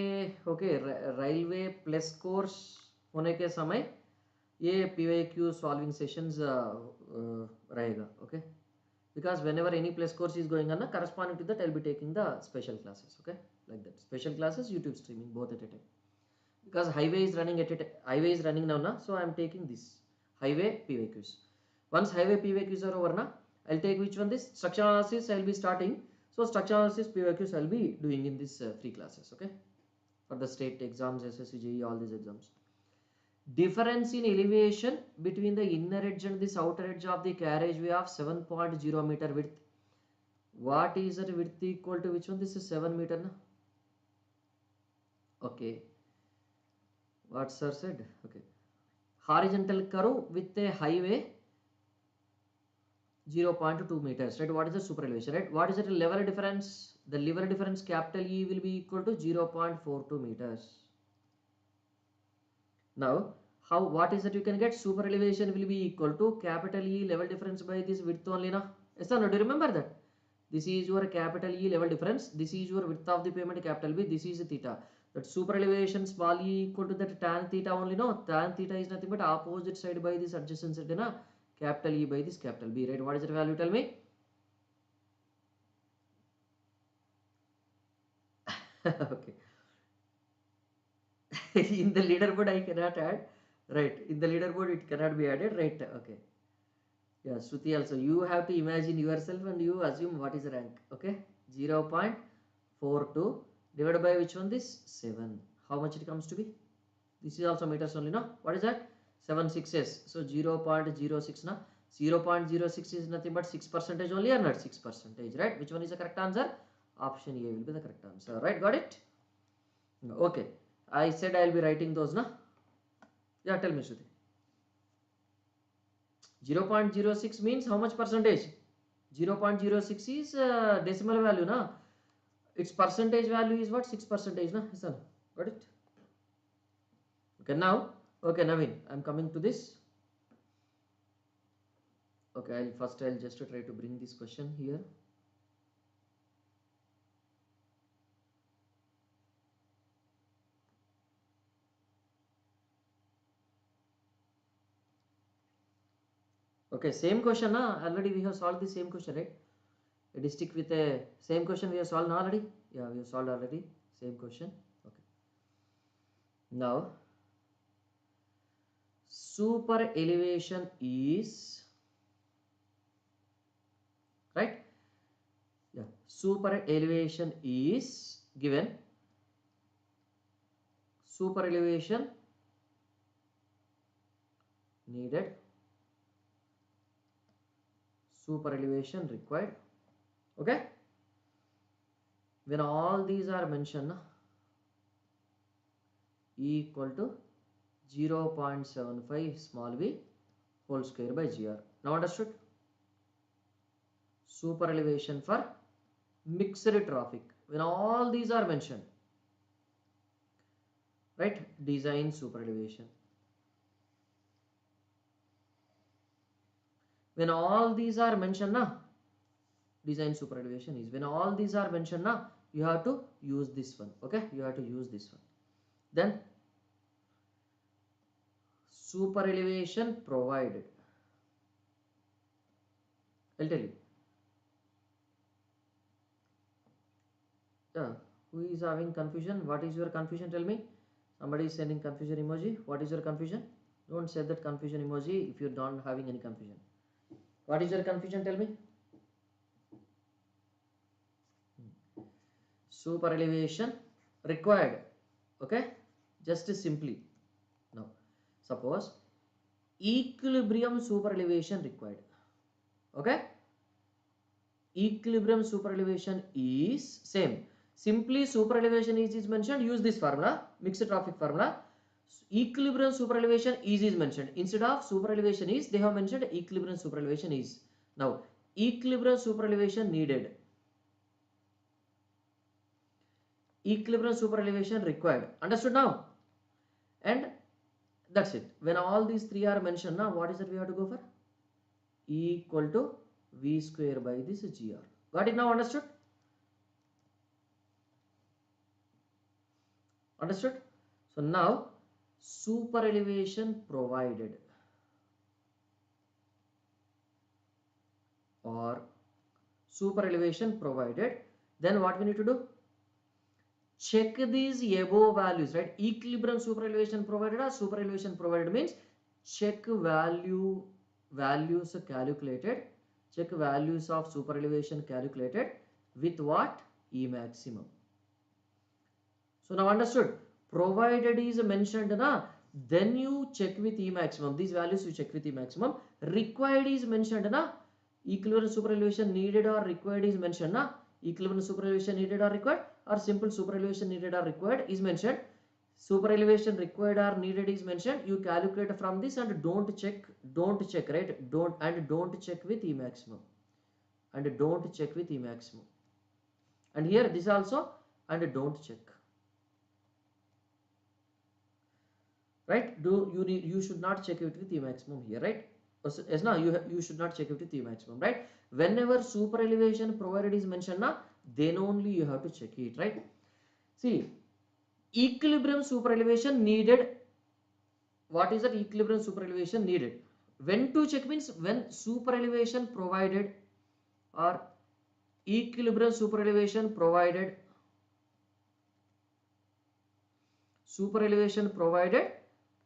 okay railway plus course होने के समय ये PYQ solving sessions रहेगा, okay, because whenever any plus course is going on, corresponding to that I'll be taking the special classes, okay, like that, special classes, YouTube streaming, both at a time, because highway is running now na, so I'm taking this highway PYQs. Once highway PYQs are over na, I'll take which one, this structural analysis I'll be starting. So structural analysis PYQs I'll be doing in this free classes, okay, for the state exams, SSC JE, all these exams. Difference in elevation between the inner edge and this outer edge of the carriageway of 7.0 meter width. What is the width equal to which one? This is 7 meter na? Okay, what sir said? Okay, horizontal curve with a highway 0.2 meters, right? What is the super elevation, right? What is the level difference? The level difference capital E will be equal to 0.42 meters. Now what is that you can get? Super elevation will be equal to capital E level difference by this width only na. Yes or no? Do you remember that? This is your capital E level difference, this is your width of the pavement capital B, this is theta. That super elevation small e equal to that tan theta only, no? Tan theta is nothing but opposite side by this adjacent side na, capital E by this capital B, right? What is the value, tell me? Okay. In the leaderboard I cannot add, right? In the leaderboard it cannot be added, right? Okay. Yeah, Shruti also, you have to imagine yourself and you assume what is the rank, okay? 0.42 divided by which one, this 7, how much it comes to be? This is also meters only, no? What is that? 7 6s, so 0.06 na. 0.06 is nothing but 6% only, or not 6%, right? Which one is the correct answer? Option A will be the correct answer, right? Got it? Okay, I said I'll be writing those na. Yeah, tell me Shruti. 0.06 means how much percentage? 0.06 is decimal value na. Its percentage value is what? 6% na. Listen, got it? Okay, now, okay Naveen, I'm coming to this. Okay, I'll just try to bring this question here. Okay, same question na, already we have solved the same question, right? A district with a same question we have solved already. Yeah, we have solved already same question. Okay, now super elevation is, right? Yeah, super elevation is given. Super elevation needed, super elevation required, okay? When all these are mentioned, E equal to 0.75 small v whole square by gr. Now understood? Super elevation for mixed traffic, when all these are mentioned, right? Design super elevation. When all these are mentioned na, design super elevation is, when all these are mentioned na, you have to use this one, okay? You have to use this one. Then super elevation provided, I'll tell you. Yeah, who is having confusion? What is your confusion? Tell me. Somebody is sending confusion emoji. What is your confusion? Don't say that confusion emoji if you're not having any confusion. What is your confusion? Tell me. Super elevation required. Okay, just simply now suppose equilibrium super elevation required. Okay, equilibrium super elevation is same, simply super elevation is mentioned, use this formula, mixed traffic formula. Equilibrium super elevation is mentioned, instead of super elevation is they have mentioned equilibrium super elevation is. Now equilibrium super elevation needed, equilibrium super elevation required, understood now? And that's it. When all these three are mentioned, now what is that we have to go for? E equal to V square by this GR. Got it now? Understood? Understood? So now super elevation provided or super elevation provided, then what we need to do? Check these above values, right? Equilibrium super elevation provided or super elevation provided means check values calculated, check values of super elevation calculated with what? E maximum. So now understood, provided is mentioned na, then you check with E maximum, these values you check with E maximum. Required is mentioned na, equilibrium super elevation needed or required is mentioned na, equilibrium super elevation needed or required, or simple super elevation needed or required is mentioned. Super elevation required or needed is mentioned, you calculate from this and don't check right, don't check with E maximum, and don't check with E maximum, and here this also, and don't check, right? You should not check it with E maximum here, right? Yes, now you should not check it with E maximum, right? Whenever super elevation provided is mentioned now, then only you have to check it, right? See, equilibrium super elevation needed. What is that equilibrium super elevation needed? When to check means when super elevation provided or equilibrium super elevation provided, super elevation provided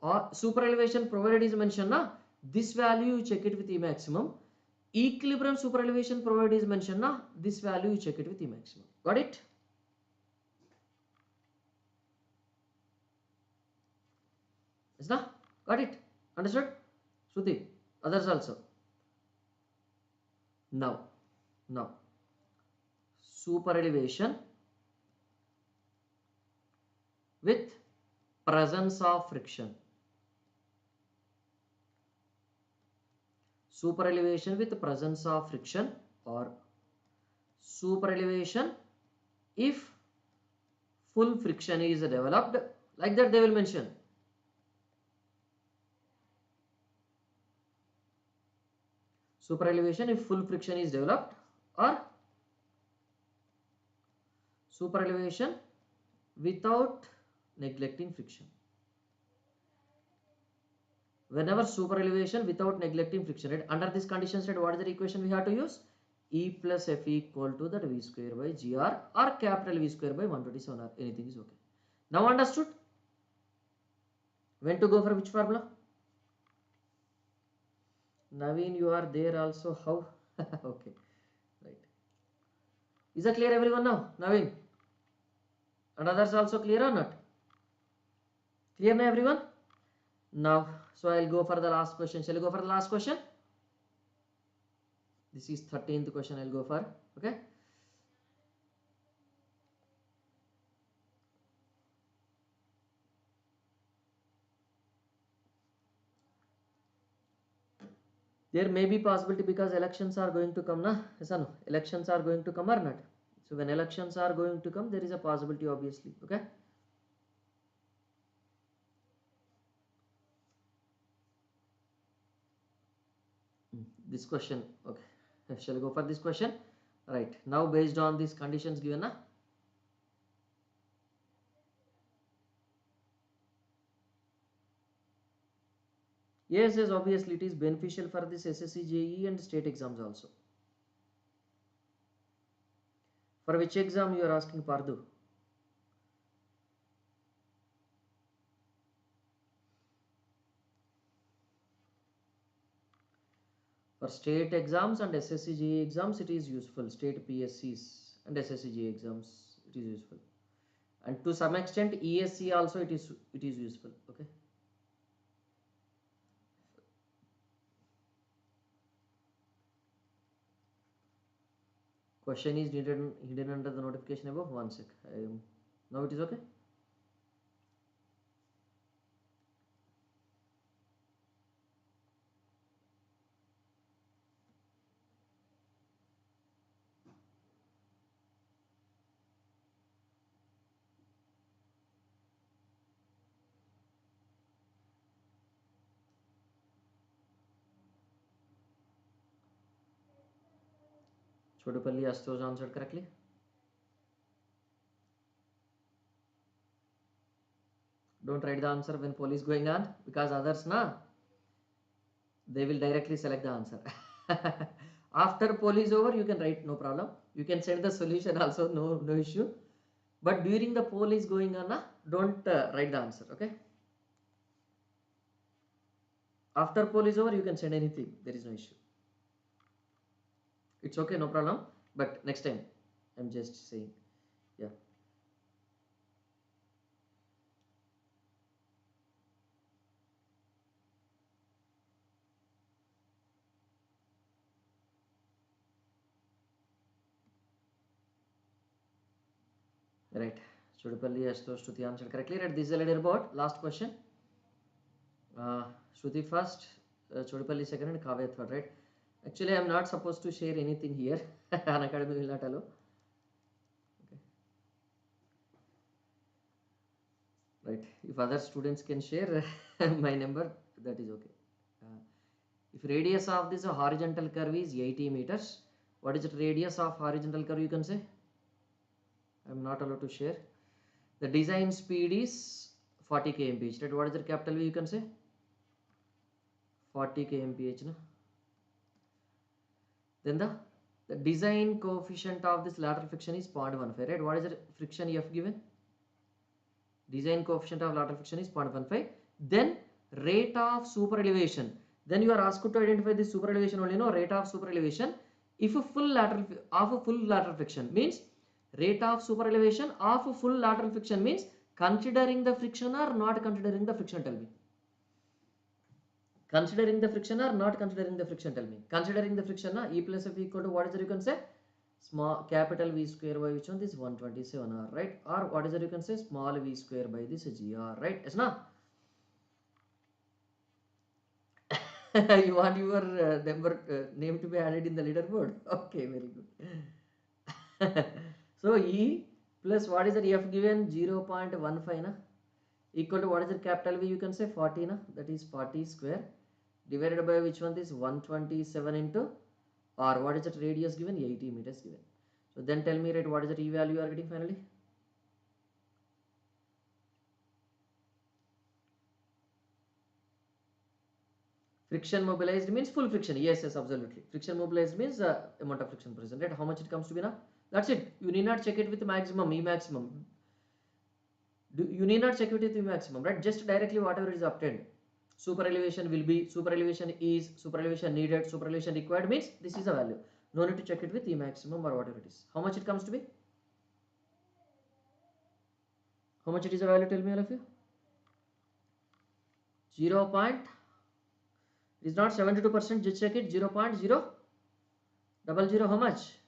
or super elevation provided is mentioned na, this value you check it with E maximum. Equilibrium super elevation provided is mentioned na, this value you check it with E maximum. Got it? Yes na? Got it? Understood? Shruti, others also. Now super elevation with presence of friction. Super elevation with presence of friction, or super elevation if full friction is developed, like that they will mention. Super elevation if full friction is developed, or super elevation without neglecting friction. Whenever super elevation without neglecting friction, right? Under this conditions, right, what is the equation we have to use? E plus F equal to that V square by GR, or capital V square by 127, or anything is okay. Now understood? When to go for which formula? Naveen, you are there also. How? Okay, right. Is that clear everyone now? Naveen? And others also clear or not? Clear now everyone? Now, so I'll go for the last question. Shall I go for the last question? This is 13th question I'll go for. Okay. There may be possibility because elections are going to come, na? Yes or no? Elections are going to come or not? So when elections are going to come, there is a possibility, obviously. Okay. This question. Okay. Shall I go for this question? Right. Now based on these conditions given, na? Yes, obviously it is beneficial for this SSC JE and state exams also. For which exam you are asking, Pardu? For state exams and SSC JE exams, it is useful. State PSCs and SSC JE exams, it is useful. and to some extent ESC also it is useful. Okay. Question is hidden under the notification above. One sec. Now it is okay. Chodupalli Astos answered correctly. Don't write the answer when poll is going on, because others they will directly select the answer. After poll is over, you can write, no problem. You can send the solution also, no issue. But during the poll is going on, don't write the answer. Okay. After poll is over, you can send anything. There is no issue. It's okay, no problem. But next time, I'm just saying, yeah. Right. Shudipalli has Shruti answered correctly. Right. This is a leaderboard. Last question. Shruti first, Chodupalli second, and Kavya third, right? Actually, I'm not supposed to share anything here. Unacademy will not allow. Okay. Right. If other students can share my number, that is okay. If radius of this horizontal curve is 80 meters, what is the radius of horizontal curve, you can say? I'm not allowed to share. The design speed is 40 kmph, right? What is the capital V, you can say? 40 kmph. No? Then the design coefficient of this lateral friction is 0.15, right? What is the friction F given? Design coefficient of lateral friction is 0.15. Then rate of super elevation. Then you are asked to identify the super elevation only, no? Rate of super elevation. If a full lateral friction means rate of super elevation of a full lateral friction means considering the friction or not considering the friction, tell me. Considering the friction or not considering the friction, tell me. Considering the friction, E plus F equal to what is it, you can say? Small capital V square by which one? This 127 R, right? Or what is it, you can say? Small V square by this GR, right? Yes, na? You want your name to be added in the leaderboard? Okay, very good. So E plus what is the F given? 0.15 na? Equal to what is the capital V, you can say? 40 na? That is 40 square divided by which one? This 127 into, or what is the radius given? 80 meters given. So then tell me, right, what is the E value you are getting finally? Friction mobilized means full friction. Yes, absolutely. Friction mobilized means amount of friction present, right? How much it comes to be now? That's it. You need not check it with maximum, E maximum. You need not check it with E maximum, right? Just directly whatever is obtained. Super elevation will be, super elevation is, super elevation needed, super elevation required means this is the value. No need to check it with E maximum or whatever it is. How much it comes to be? How much it is a value? Tell me, all of you. 0. It is not 72%. Just check it. 0.000. How much?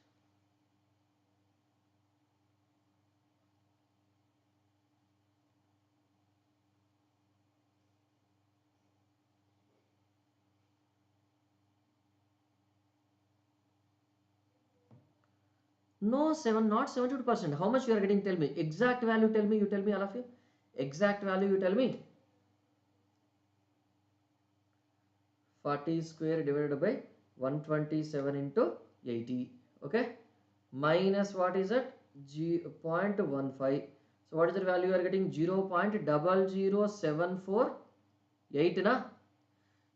No, not 72%. How much you are getting? Tell me. Exact value. Tell me. You tell me, all of you. Exact value. You tell me. 40 square divided by 127 into 80. Okay. Minus what is it? 0.15. So what is the value you are getting? 0.00748 na?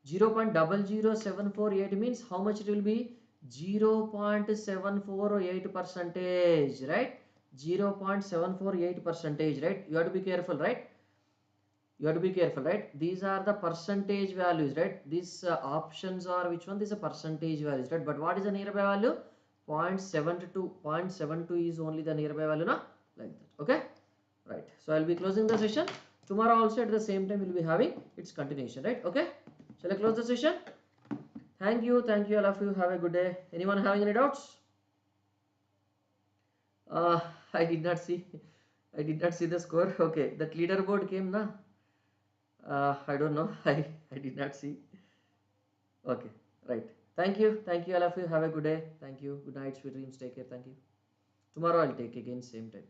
0.00748 means how much it will be? 0.748 percentage, right? 0.748 percentage, right? You have to be careful, right? You have to be careful, right? These are the percentage values, right? These options are which one? These are percentage values, right? But what is the nearby value? 0.72. 0.72 is only the nearby value, na? Like that. Okay. Right. So I'll be closing the session. Tomorrow also at the same time we'll be having its continuation, right? Okay. Shall I close the session? Thank you. Thank you all of you. Have a good day. Anyone having any doubts? Uh, I did not see. I did not see the score. Okay. That leaderboard came na. I don't know. I did not see. Okay. Right. Thank you. Thank you all of you. Have a good day. Thank you. Good night. Sweet dreams. Take care. Thank you. Tomorrow I'll take again same time.